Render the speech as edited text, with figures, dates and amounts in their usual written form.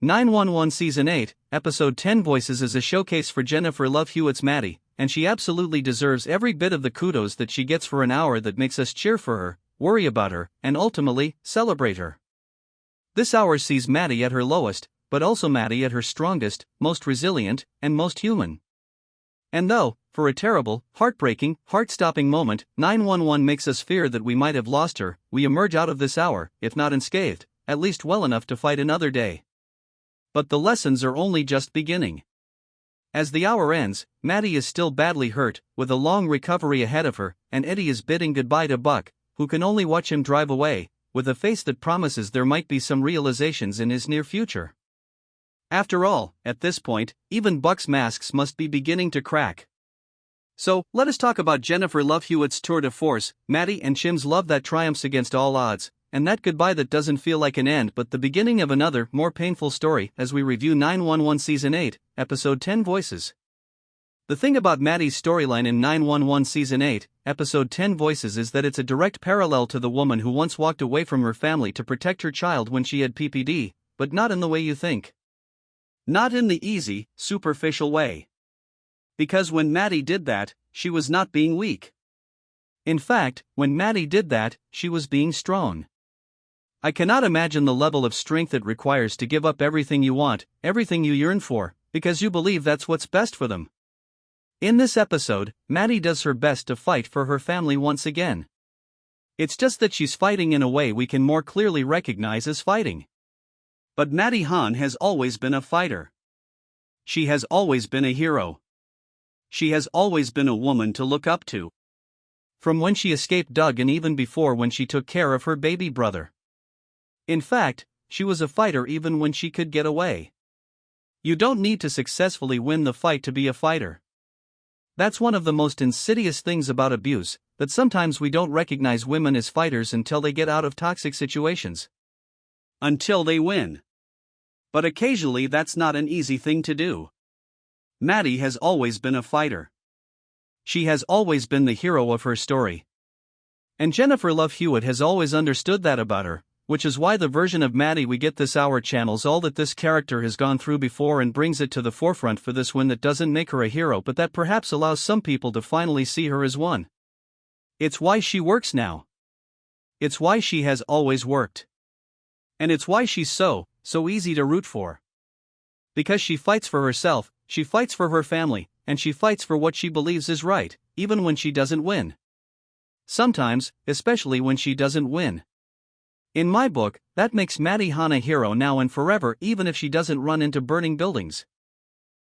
911 Season 8, Episode 10 Voices is a showcase for Jennifer Love Hewitt's Maddie, and she absolutely deserves every bit of the kudos that she gets for an hour that makes us cheer for her, worry about her, and ultimately, celebrate her. This hour sees Maddie at her lowest, but also Maddie at her strongest, most resilient, and most human. And though, for a terrible, heartbreaking, heart-stopping moment, 911 makes us fear that we might have lost her, we emerge out of this hour, if not unscathed, at least well enough to fight another day. But the lessons are only just beginning. As the hour ends, Maddie is still badly hurt, with a long recovery ahead of her, and Eddie is bidding goodbye to Buck, who can only watch him drive away, with a face that promises there might be some realizations in his near future. After all, at this point, even Buck's masks must be beginning to crack. So, let us talk about Jennifer Love Hewitt's tour de force, Maddie and Chim's love that triumphs against all odds, and that goodbye that doesn't feel like an end but the beginning of another, more painful story as we review 911 Season 8, Episode 10 Voices. The thing about Maddie's storyline in 911 Season 8, Episode 10 Voices is that it's a direct parallel to the woman who once walked away from her family to protect her child when she had PPD, but not in the way you think. Not in the easy, superficial way. Because when Maddie did that, she was not being weak. In fact, when Maddie did that, she was being strong. I cannot imagine the level of strength it requires to give up everything you want, everything you yearn for, because you believe that's what's best for them. In this episode, Maddie does her best to fight for her family once again. It's just that she's fighting in a way we can more clearly recognize as fighting. But Maddie Han has always been a fighter. She has always been a hero. She has always been a woman to look up to. From when she escaped Doug and even before when she took care of her baby brother. In fact, she was a fighter even when she could get away. You don't need to successfully win the fight to be a fighter. That's one of the most insidious things about abuse, that sometimes we don't recognize women as fighters until they get out of toxic situations. Until they win. But occasionally that's not an easy thing to do. Maddie has always been a fighter. She has always been the hero of her story. And Jennifer Love Hewitt has always understood that about her, which is why the version of Maddie we get this hour channels all that this character has gone through before and brings it to the forefront for this win that doesn't make her a hero but that perhaps allows some people to finally see her as one. It's why she works now. It's why she has always worked. And it's why she's so easy to root for. Because she fights for herself, she fights for her family, and she fights for what she believes is right, even when she doesn't win. Sometimes, especially when she doesn't win. In my book, that makes Maddie Han a hero now and forever even if she doesn't run into burning buildings.